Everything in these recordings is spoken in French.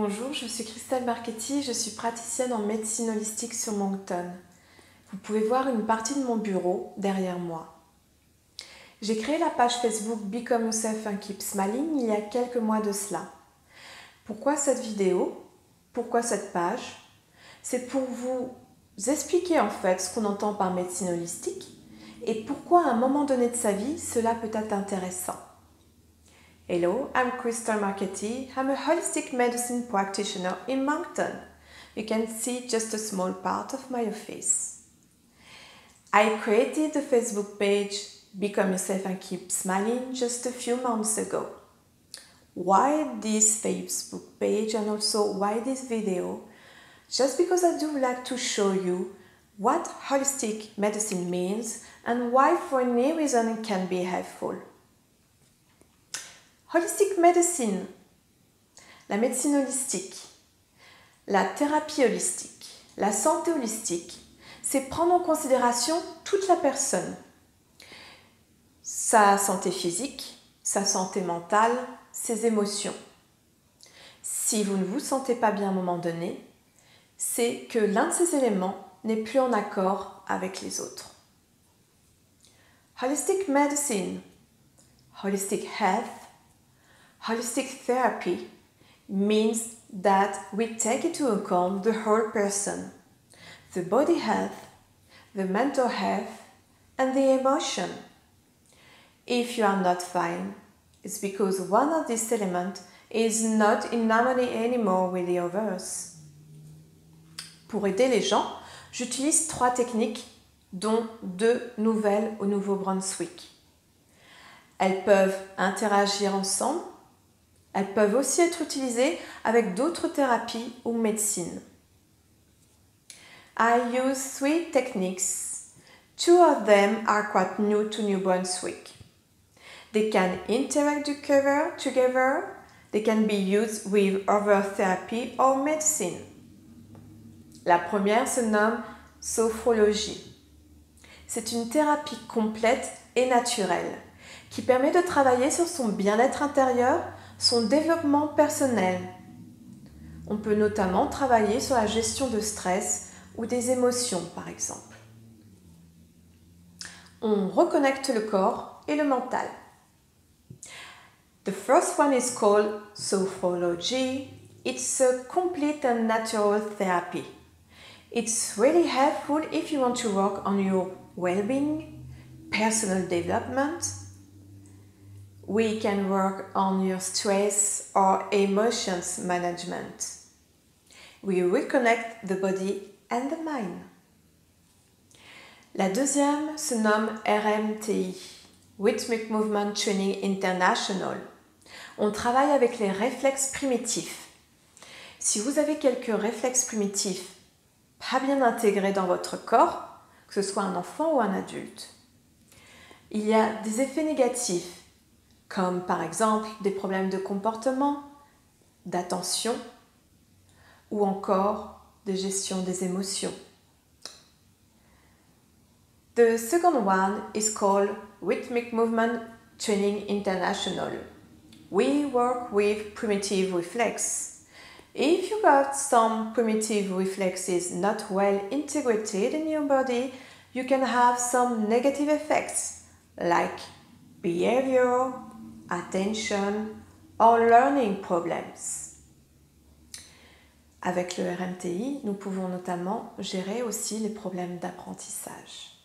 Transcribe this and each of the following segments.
Bonjour, je suis Christelle Marchetti, je suis praticienne en médecine holistique sur Moncton. Vous pouvez voir une partie de mon bureau derrière moi. J'ai créé la page Facebook Become Yourself and Keep Smiling il y a quelques mois de cela. Pourquoi cette vidéo? Pourquoi cette page? C'est pour vous expliquer en fait ce qu'on entend par médecine holistique et pourquoi à un moment donné de sa vie cela peut être intéressant. Hello, I'm Christelle Marchetti. I'm a holistic medicine practitioner in Moncton. You can see just a small part of my office. I created the Facebook page Become Yourself and Keep Smiling just a few months ago. Why this Facebook page and also why this video? Just because I do like to show you what holistic medicine means and why for any reason it can be helpful. Holistic medicine, la médecine holistique, la thérapie holistique, la santé holistique, c'est prendre en considération toute la personne. Sa santé physique, sa santé mentale, ses émotions. Si vous ne vous sentez pas bien à un moment donné, c'est que l'un de ces éléments n'est plus en accord avec les autres. Holistic medicine, holistic health, holistic therapy means that we take into account the whole person, the body health, the mental health, and the emotion. If you are not fine, it's because one of these elements is not in harmony anymore with the others. Pour aider les gens, j'utilise 3 techniques, dont 2 nouvelles au Nouveau-Brunswick. Elles peuvent interagir ensemble. Elles peuvent aussi être utilisées avec d'autres thérapies ou médecines. I use 3 techniques. 2 of them are quite new to New Brunswick. They can interact together. They can be used with other therapy or medicine. La première se nomme sophrologie. C'est une thérapie complète et naturelle qui permet de travailler sur son bien-être intérieur, son développement personnel. On peut notamment travailler sur la gestion de stress ou des émotions, par exemple. On reconnecte le corps et le mental. The first one is called sophrology. It's a complete and natural therapy. It's really helpful if you want to work on your well-being, personal development. We can work on your stress or emotions management. We reconnect the body and the mind. La deuxième se nomme RMTI, Rhythmic Movement Training International. On travaille avec les réflexes primitifs. Si vous avez quelques réflexes primitifs pas bien intégrés dans votre corps, que ce soit un enfant ou un adulte, il y a des effets négatifs comme par exemple des problèmes de comportement, d'attention ou encore de gestion des émotions. The second one is called Rhythmic Movement Training International. We work with primitive reflex. If you got some primitive reflexes not well integrated in your body, you can have some negative effects like behavior, attention or learning problems. Avec le RMTI, nous pouvons notamment gérer aussi les problèmes d'apprentissage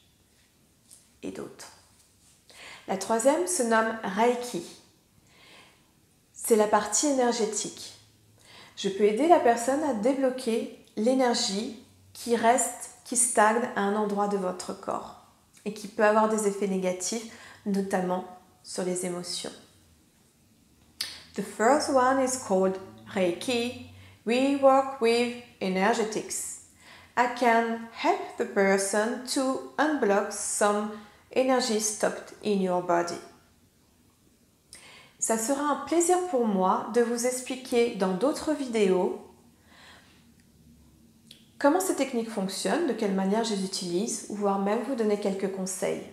et d'autres. La troisième se nomme Reiki. C'est la partie énergétique. Je peux aider la personne à débloquer l'énergie qui reste, qui stagne à un endroit de votre corps et qui peut avoir des effets négatifs, notamment sur les émotions. The first one is called Reiki. We work with energetics. I can help the person to unblock some energy stocked in your body. Ça sera un plaisir pour moi de vous expliquer dans d'autres vidéos comment ces techniques fonctionnent, de quelle manière je les utilise, ou voire même vous donner quelques conseils.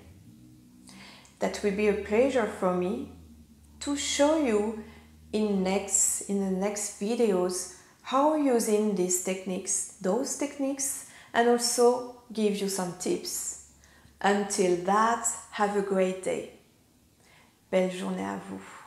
That will be a pleasure for me to show you in the next videos how using these techniques, those techniques, and also give you some tips. Until that, have a great day. Belle journée à vous.